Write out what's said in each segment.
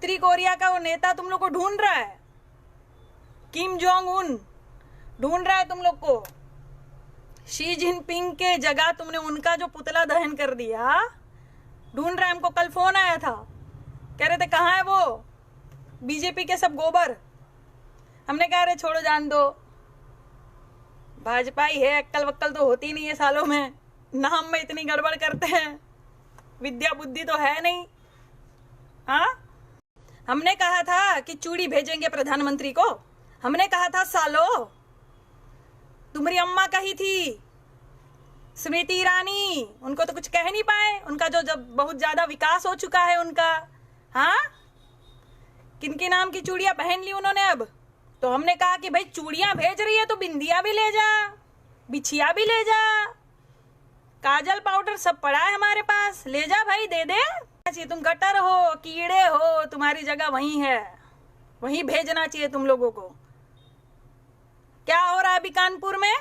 उत्तरी कोरिया का वो नेता तुम लोग को ढूंढ रहा है, किम जोंग उन ढूंढ रहा है तुम लोग को। शी जिनपिंग के जगह तुमने उनका जो पुतला दहन कर दिया, ढूंढ रहा है। हमको कल फोन आया था, कह रहे थे कहाँ है वो बीजेपी के सब गोबर। हमने कहा अरे छोड़ो जान दो, भाजपा ही है, अक्कल वक्कल तो होती नहीं है सालों में, नाम में इतनी गड़बड़ करते हैं, विद्या बुद्धि तो है नहीं। हाँ, हमने कहा था कि चूड़ी भेजेंगे प्रधानमंत्री को, हमने कहा था सालो, तुम्हारी अम्मा कही थी स्मृति ईरानी, उनको तो कुछ कह नहीं पाए, उनका जो जब बहुत ज्यादा विकास हो चुका है उनका। हाँ, किनके नाम की चूड़ियां पहन ली उन्होंने अब। तो हमने कहा कि भाई चूड़ियां भेज रही है तो बिंदिया भी ले जा, बिछिया भी ले जा, काजल पाउडर सब पड़ा है हमारे पास, ले जा भाई, दे दे। तुम गटर हो, कीड़े हो, तुम्हारी जगह वहीं है, वहीं भेजना चाहिए तुम लोगों को। क्या हो रहा है अभी कानपुर में?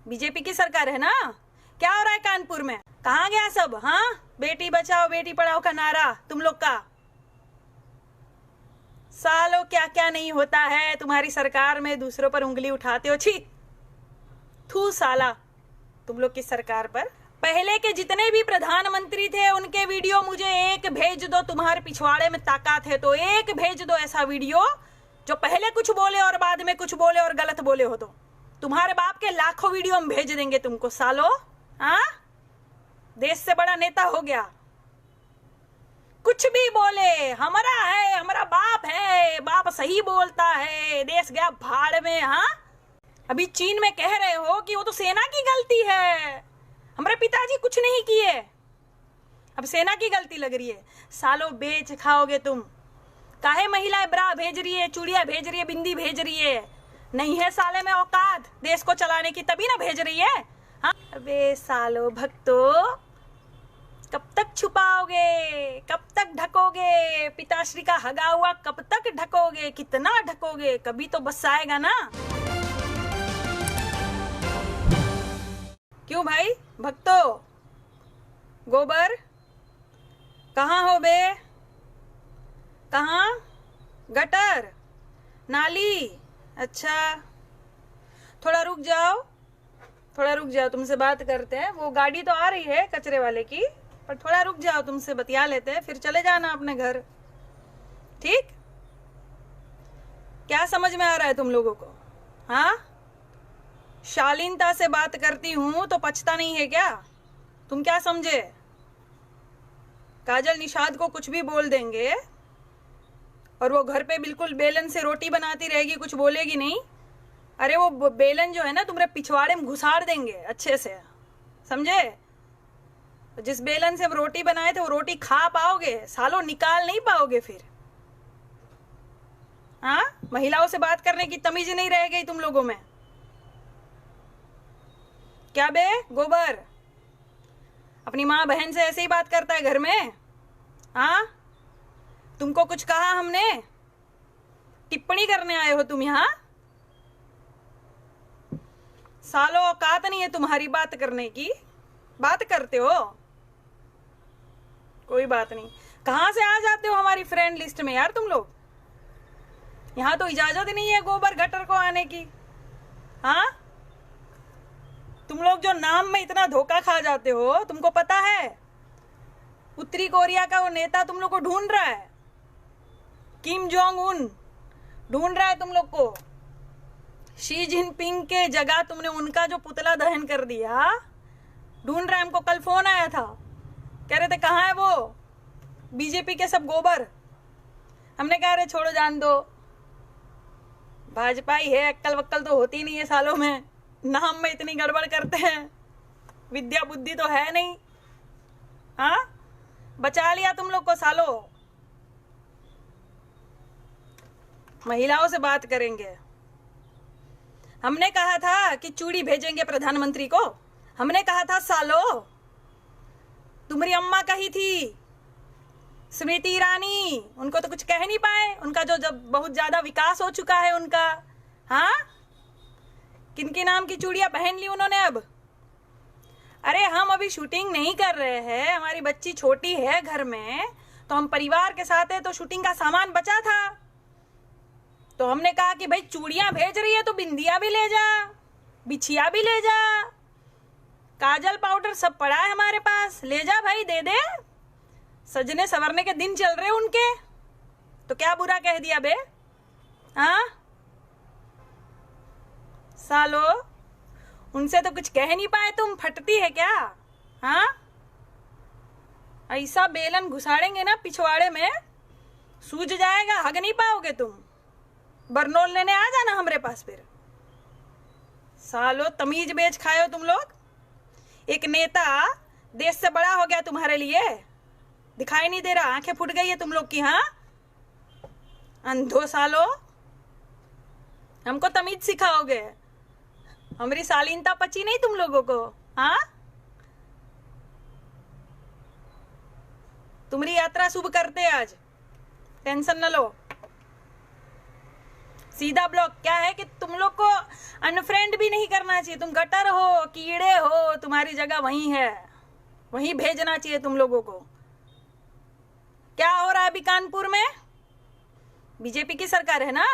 बीजेपी की सरकार है ना, क्या हो रहा है कानपुर में? कहाँ गया सब? हाँ, बेटी बचाओ बेटी पढ़ाओ का नारा तुम लोग का। सालों क्या क्या नहीं होता है तुम्हारी सरकार में, दूसरों पर उंगली उठाते हो। छी, थू साला तुम लोग की सरकार पर। पहले के जितने भी प्रधानमंत्री थे उनके वीडियो मुझे एक भेज दो, तुम्हारे पिछवाड़े में ताकत है तो एक भेज दो ऐसा वीडियो जो पहले कुछ बोले और बाद में कुछ बोले और गलत बोले हो। तो तुम्हारे बाप के लाखों वीडियो हम भेज देंगे तुमको सालो। हाँ, देश से बड़ा नेता हो गया, कुछ भी बोले हमारा है, हमारा बाप है, बाप सही बोलता है, देश गया भाड़ में। हाँ, अभी चीन में कह रहे हो कि वो तो सेना की गलती है, हमारे पिताजी कुछ नहीं किए, अब सेना की गलती लग रही है। सालो बेच खाओगे तुम। काहे महिलाएं ब्रा भेज रही है, चूड़ियां भेज रही है, बिंदी भेज रही है? नहीं है साले में औकात देश को चलाने की, तभी ना भेज रही है। हाँ, अबे सालो भक्तो, कब तक छुपाओगे, कब तक ढकोगे? पिताश्री का हगा हुआ कब तक ढकोगे? कितना ढकोगे? कभी तो बस आएगा ना। क्यों भाई भक्तो, गोबर कहाँ हो बे? कहाँ? गटर, नाली? अच्छा, थोड़ा रुक जाओ, थोड़ा रुक जाओ, तुमसे बात करते हैं। वो गाड़ी तो आ रही है कचरे वाले की, पर थोड़ा रुक जाओ, तुमसे बतिया लेते हैं, फिर चले जाना अपने घर। ठीक? क्या समझ में आ रहा है तुम लोगों को? हाँ, शालीनता से बात करती हूं तो पछता नहीं है क्या? तुम क्या समझे? काजल निषाद को कुछ भी बोल देंगे और वो घर पे बिल्कुल बेलन से रोटी बनाती रहेगी, कुछ बोलेगी नहीं। अरे वो बेलन जो है ना तुम्हारे पिछवाड़े में घुसाड़ देंगे अच्छे से, समझे? जिस बेलन से हम रोटी बनाए थे वो रोटी खा पाओगे सालों, निकाल नहीं पाओगे फिर। हाँ, महिलाओं से बात करने की तमीज नहीं रह गई तुम लोगों में। क्या बे गोबर, अपनी माँ बहन से ऐसे ही बात करता है घर में? हाँ, तुमको कुछ कहा हमने? टिप्पणी करने आए हो तुम यहाँ? सालों औकात नहीं है तुम्हारी बात करने की, बात करते हो। कोई बात नहीं, कहाँ से आ जाते हो हमारी फ्रेंड लिस्ट में यार तुम लोग? यहाँ तो इजाजत ही नहीं है गोबर गटर को आने की। हाँ, तुम लोग जो नाम में इतना धोखा खा जाते हो, तुमको पता है उत्तरी कोरिया का वो नेता तुम लोग को ढूंढ रहा है, किम जोंग उन ढूंढ रहा है तुम लोग को। शी जिनपिंग के जगह तुमने उनका जो पुतला दहन कर दिया, ढूंढ रहा है। हमको कल फोन आया था, कह रहे थे कहाँ है वो बीजेपी के सब गोबर। हमने कहा अरे छोड़ो जान दो, भाजपा ही है, अक्कल वक्कल तो होती नहीं है सालों में, नाम में इतनी गड़बड़ करते हैं, विद्या बुद्धि तो है नहीं। हाँ, बचा लिया तुम लोग को सालों। महिलाओं से बात करेंगे। हमने कहा था कि चूड़ी भेजेंगे प्रधानमंत्री को, हमने कहा था सालो, तुम्हारी अम्मा कही थी स्मृति ईरानी, उनको तो कुछ कह नहीं पाए, उनका जो जब बहुत ज्यादा विकास हो चुका है उनका। हाँ, किनके नाम की चूड़ियां पहन ली उन्होंने अब। अरे हम अभी शूटिंग नहीं कर रहे हैं, हमारी बच्ची छोटी है घर में, तो हम परिवार के साथ है, तो शूटिंग का सामान बचा था, तो हमने कहा कि भाई चूड़ियां भेज रही है तो बिंदिया भी ले जा, बिछिया भी ले जा, काजल पाउडर सब पड़ा है हमारे पास, ले जा भाई, दे दे। सजने संवरने के दिन चल रहे उनके, तो क्या बुरा कह दिया बे? हाँ सालो, उनसे तो कुछ कह नहीं पाए तुम, फटती है क्या? हाँ, ऐसा बेलन घुसाड़ेंगे ना पिछवाड़े में, सूझ जाएगा, हग नहीं पाओगे तुम। बरनोल लेने आ जाना हमरे पास फिर। सालो तमीज बेच खाए हो तुम लोग। एक नेता देश से बड़ा हो गया तुम्हारे लिए, दिखाई नहीं दे रहा, आंखें फूट गई है तुम लोग की। हाँ अंधो सालो, हमको तमीज सिखाओगे? हमारी शालीनता पची नहीं तुम लोगों को? हाँ, तुम्हारी यात्रा शुभ करते आज, टेंशन न लो। सीधा ब्लॉक क्या है कि तुम लोग को अनफ्रेंड भी नहीं करना चाहिए, तुम गटर हो, कीड़े हो, तुम्हारी जगह वहीं है, वहीं भेजना चाहिए तुम लोगों को। क्या हो रहा है अभी कानपुर में? बीजेपी की सरकार है ना,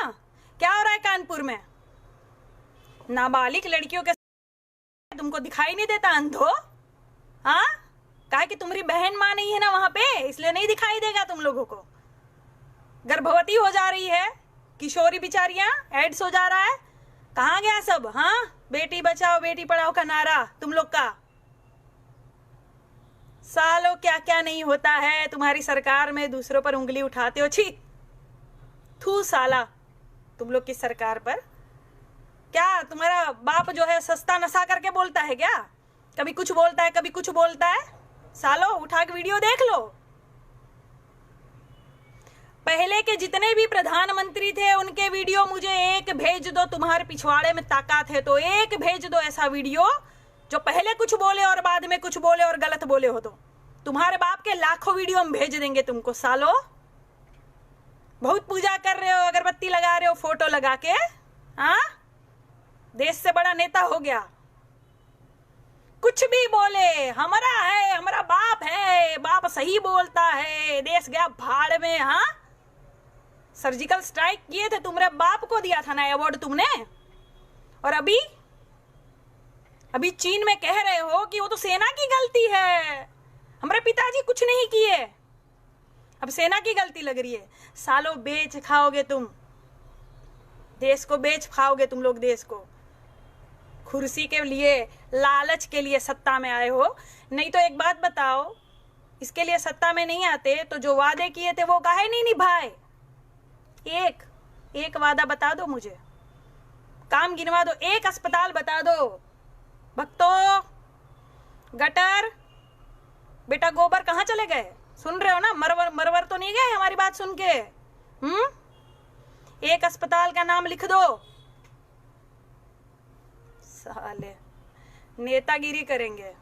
क्या हो रहा है कानपुर में? नाबालिग लड़कियों के तुमको दिखाई नहीं देता अंधो? हाँ, कहा कि तुम्हारी बहन मां नहीं है ना वहां पे, इसलिए नहीं दिखाई देगा तुम लोगों को। गर्भवती हो जा रही है किशोरी बिचारियां, एड्स हो जा रहा है, कहाँ गया सब? हाँ, बेटी बचाओ बेटी पढ़ाओ का नारा तुम लोग का। सालों क्या क्या नहीं होता है तुम्हारी सरकार में, दूसरों पर उंगली उठाते हो। छी, थू साला तुम लोग की सरकार पर। क्या तुम्हारा बाप जो है सस्ता नशा करके बोलता है क्या? कभी कुछ बोलता है, कभी कुछ बोलता है। सालो उठा के वीडियो देख लो। पहले के जितने भी प्रधानमंत्री थे उनके वीडियो मुझे एक भेज दो, तुम्हारे पिछवाड़े में ताकत है तो एक भेज दो ऐसा वीडियो जो पहले कुछ बोले और बाद में कुछ बोले और गलत बोले हो। तो तुम्हारे बाप के लाखों वीडियो हम भेज देंगे तुमको। सालो बहुत पूजा कर रहे हो, अगरबत्ती लगा रहे हो फोटो लगा के। हाँ, देश से बड़ा नेता हो गया, कुछ भी बोले हमारा है, हमारा बाप है, बाप सही बोलता है, देश गया भाड़ में। हाँ, सर्जिकल स्ट्राइक किए थे, तुम्हारे बाप को दिया था ना अवार्ड तुमने। और अभी चीन में कह रहे हो कि वो तो सेना की गलती है, हमारे पिताजी कुछ नहीं किए, अब सेना की गलती लग रही है। सालो बेच खाओगे तुम, देश को बेच खाओगे तुम लोग, देश को कुर्सी के लिए, लालच के लिए सत्ता में आए हो। नहीं तो एक बात बताओ, इसके लिए सत्ता में नहीं आते तो जो वादे किए थे वो काहे नहीं निभाए? एक वादा बता दो मुझे, काम गिनवा दो, एक अस्पताल बता दो। भक्तों, गटर बेटा गोबर कहाँ चले गए? सुन रहे हो ना, मरवर तो नहीं गए हमारी बात सुन के? एक अस्पताल का नाम लिख दो। साले नेतागिरी करेंगे।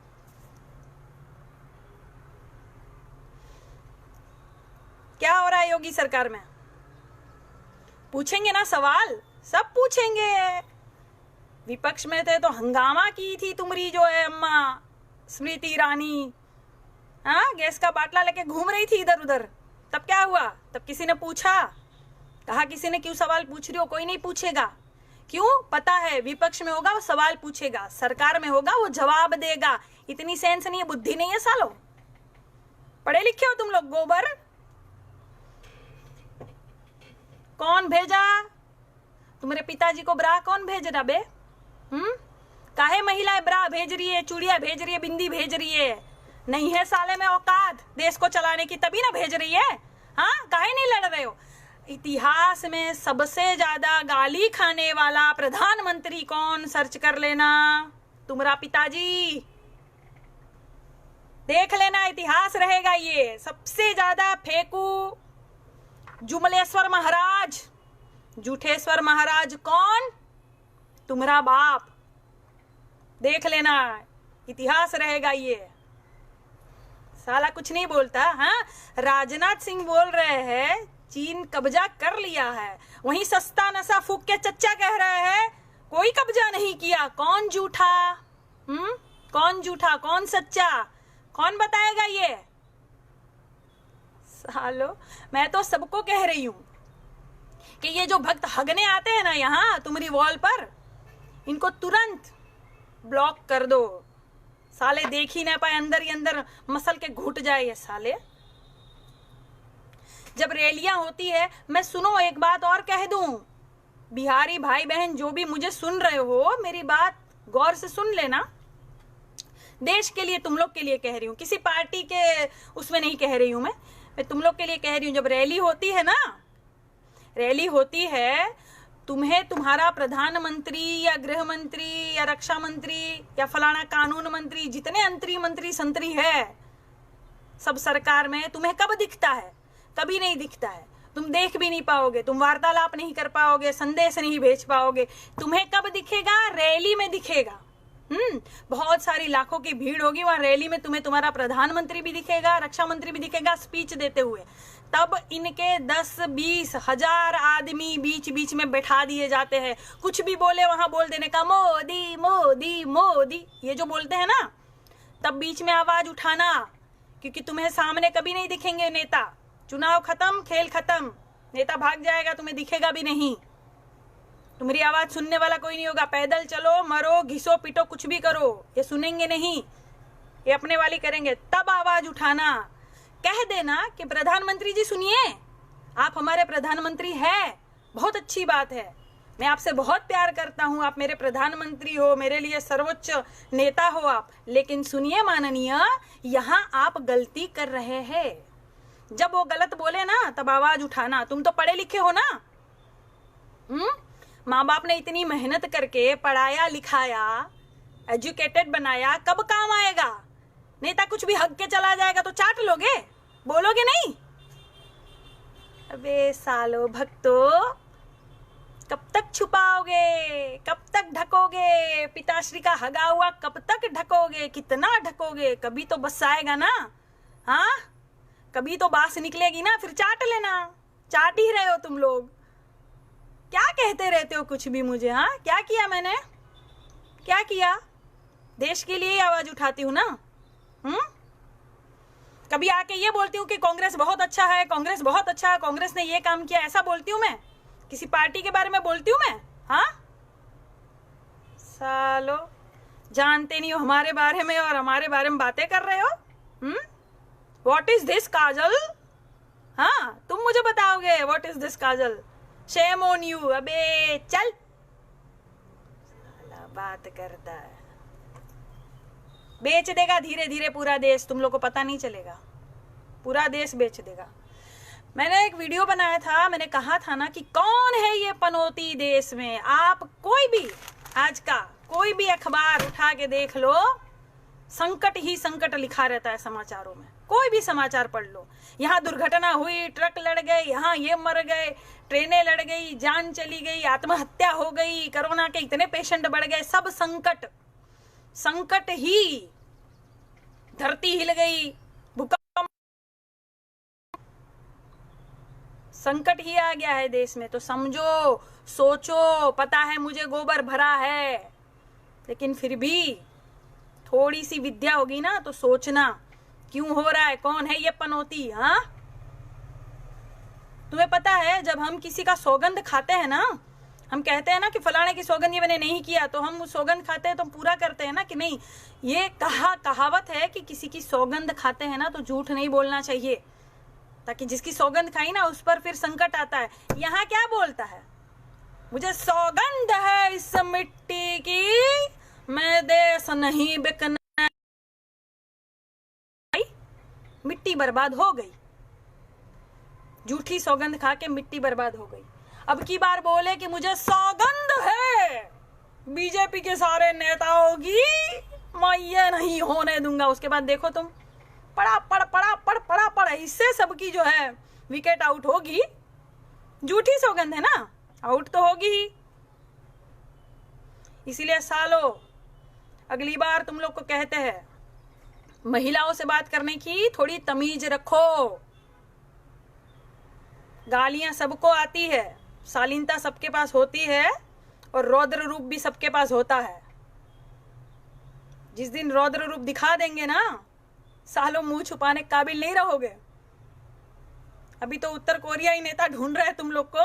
क्या हो रहा है योगी सरकार में? पूछेंगे ना सवाल, सब पूछेंगे। विपक्ष में थे तो हंगामा की थी तुम्हारी जो है अम्मा स्मृति ईरानी। हाँ, गैस का बाटला लेके घूम रही थी इधर उधर। तब क्या हुआ? तब किसी ने पूछा? कहा किसी ने क्यों सवाल पूछ रही हो? कोई नहीं पूछेगा। क्यों? पता है विपक्ष में होगा वो सवाल पूछेगा, सरकार में होगा वो जवाब देगा। इतनी सेंस नहीं है, बुद्धि नहीं है सालो। पढ़े लिखे हो तुम लोग। गोबर कौन भेजा? तुम्हारे पिताजी को ब्रा कौन भेज रहा बे? काहे महिलाएं ब्रा भेज रही है, चूड़िया भेज रही है, बिंदी भेज रही है? नहीं है साले में औकात देश को चलाने की, तभी ना भेज रही है। हाँ, काहे नहीं लड़ रहे हो? इतिहास में सबसे ज्यादा गाली खाने वाला प्रधानमंत्री कौन? सर्च कर लेना, तुम्हारा पिताजी। देख लेना, इतिहास रहेगा ये। सबसे ज्यादा फेंकू जुमलेश्वर महाराज, जूठेश्वर महाराज कौन? तुम्हारा बाप। देख लेना, इतिहास रहेगा ये। साला कुछ नहीं बोलता। हाँ, राजनाथ सिंह बोल रहे हैं चीन कब्जा कर लिया है, वहीं सस्ता नशा फूक के चच्चा कह रहे हैं कोई कब्जा नहीं किया। कौन झूठा? कौन झूठा, कौन सच्चा? कौन बताएगा ये? सालो, मैं तो सबको कह रही हूं कि ये जो भक्त हगने आते हैं ना यहाँ तुम्हारी वॉल पर, इनको तुरंत ब्लॉक कर दो। साले देख ही ना पाए, अंदर ही अंदर मसल के घुट जाए ये साले। जब रैलियां होती है, मैं सुनो एक बात और कह दूं, बिहारी भाई बहन जो भी मुझे सुन रहे हो, मेरी बात गौर से सुन लेना। देश के लिए, तुम लोग के लिए कह रही हूँ, किसी पार्टी के उसमें नहीं कह रही हूँ मैं तुम लोग के लिए कह रही हूँ। जब रैली होती है ना, रैली होती है, तुम्हें तुम्हारा प्रधानमंत्री या गृह मंत्री या रक्षा मंत्री या फलाना कानून मंत्री, जितने मंत्री संतरी है सब सरकार में, तुम्हें कब दिखता है? कभी नहीं दिखता है। तुम देख भी नहीं पाओगे, तुम वार्तालाप नहीं कर पाओगे, संदेश नहीं भेज पाओगे। तुम्हें कब दिखेगा? रैली में दिखेगा। बहुत सारी लाखों की भीड़ होगी वहां रैली में, तुम्हें तुम्हारा प्रधानमंत्री भी दिखेगा, रक्षा मंत्री भी दिखेगा स्पीच देते हुए। तब इनके 10-20 हजार आदमी बीच बीच में बैठा दिए जाते हैं। कुछ भी बोले वहां बोल देने का, मोदी मोदी मोदी, ये जो बोलते हैं ना, तब बीच में आवाज उठाना, क्योंकि तुम्हें सामने कभी नहीं दिखेंगे नेता। चुनाव खत्म, खेल खत्म, नेता भाग जाएगा, तुम्हें दिखेगा भी नहीं। तुम्हारी आवाज सुनने वाला कोई नहीं होगा। पैदल चलो, मरो, घिसो, पिटो, कुछ भी करो, ये सुनेंगे नहीं, ये अपने वाली करेंगे। तब आवाज उठाना, कह देना कि प्रधानमंत्री जी सुनिए, आप हमारे प्रधानमंत्री हैं, बहुत अच्छी बात है, मैं आपसे बहुत प्यार करता हूं, आप मेरे प्रधानमंत्री हो, मेरे लिए सर्वोच्च नेता हो आप, लेकिन सुनिए माननीय, यहाँ आप गलती कर रहे हैं। जब वो गलत बोले ना, तब आवाज उठाना। तुम तो पढ़े लिखे हो ना, माँ बाप ने इतनी मेहनत करके पढ़ाया लिखाया, एजुकेटेड बनाया, कब काम आएगा? नेता कुछ भी हक के चला जाएगा तो चाट लोगे, बोलोगे नहीं? अबे सालो भक्तो, कब तक छुपाओगे, कब तक ढकोगे? पिताश्री का हगा हुआ कब तक ढकोगे? कितना ढकोगे? कभी तो बस आएगा ना, हाँ? कभी तो बास निकलेगी ना, फिर चाट लेना। चाट ही रहे हो तुम लोग, क्या कहते रहते हो कुछ भी मुझे, हाँ? क्या किया मैंने, क्या किया? देश के लिए आवाज उठाती हूँ ना। कभी आके ये बोलती हूँ कि कांग्रेस बहुत अच्छा है, कांग्रेस बहुत अच्छा है, कांग्रेस ने ये काम किया, ऐसा बोलती हूँ मैं? किसी पार्टी के बारे में बोलती हूँ मैं, हाँ? सालो, जानते नहीं हो हमारे बारे में और हमारे बारे में बातें कर रहे हो। व्हाट इज दिस काजल? हाँ, तुम मुझे बताओगे what is this Kajal? Shame on you. अबे चल, साला बात करता है। बेच देगा धीरे धीरे पूरा देश, तुम लोग को पता नहीं चलेगा, पूरा देश बेच देगा। मैंने एक वीडियो बनाया था, मैंने कहा था ना कि कौन है ये पनौती देश में। आप कोई भी आज का कोई भी अखबार उठा के देख लो, संकट ही संकट लिखा रहता है समाचारों में। कोई भी समाचार पढ़ लो, यहाँ दुर्घटना हुई, ट्रक लड़ गए, यहाँ ये मर गए, ट्रेनें लड़ गई, जान चली गई, आत्महत्या हो गई, कोरोना के इतने पेशेंट बढ़ गए, सब संकट, संकट ही। धरती हिल गई, भूकंप, संकट ही आ गया है देश में। तो समझो, सोचो, पता है मुझे गोबर भरा है, लेकिन फिर भी थोड़ी सी विद्या होगी ना तो सोचना क्यों हो रहा है, कौन है ये पनौती, हाँ? तुम्हें पता है जब हम किसी का सौगंध खाते हैं ना, हम कहते हैं ना कि फलाने की सौगंध ये मैंने नहीं किया, तो हम सौगंध खाते हैं तो हम पूरा करते हैं ना कि नहीं? ये कहावत है कि किसी की सौगंध खाते हैं ना तो झूठ नहीं बोलना चाहिए, ताकि जिसकी सौगंध खाई ना उस पर फिर संकट आता है। यहाँ क्या बोलता है? मुझे सौगंध है इस मिट्टी की, मैं देश नहीं बिकना। मिट्टी बर्बाद हो गई, झूठी सौगंध खा के मिट्टी बर्बाद हो गई। अब की बार बोले कि मुझे सौगंध है बीजेपी के सारे नेताओं की, मैं ये नहीं होने दूंगा। उसके बाद देखो तुम, पड़ा पड़ पड़ा पड़ पड़ा पड़, इससे सबकी जो है विकेट आउट होगी। झूठी सौगंध है ना, आउट तो होगी ही। इसीलिए सालो, अगली बार तुम लोग को कहते हैं, महिलाओं से बात करने की थोड़ी तमीज रखो। गालियां सबको आती है, शालीनता सबके पास होती है, और रौद्र रूप भी सबके पास होता है। जिस दिन रौद्र रूप दिखा देंगे ना, सालों मुंह छुपाने के काबिल नहीं रहोगे। अभी तो उत्तर कोरिया ही नेता ढूंढ रहे हैं तुम लोग को,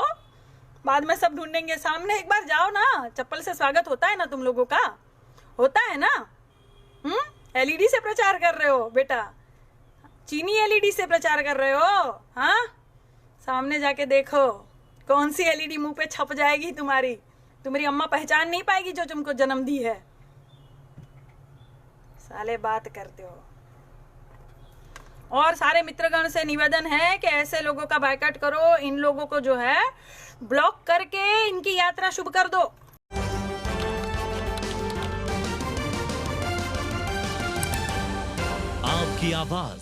बाद में सब ढूंढेंगे। सामने एक बार जाओ ना, चप्पल से स्वागत होता है ना तुम लोगों का, होता है ना। एलईडी से प्रचार कर रहे हो बेटा, चीनी एलईडी से प्रचार कर रहे हो। हाँ, सामने जाके देखो कौन सी एलईडी मुंह पे छप जाएगी तुम्हारी अम्मा पहचान नहीं पाएगी जो तुमको जन्म दी है। साले बात करते हो। और सारे मित्रगण से निवेदन है कि ऐसे लोगों का बायकॉट करो, इन लोगों को जो है ब्लॉक करके इनकी यात्रा शुभ कर दो। आपकी आवाज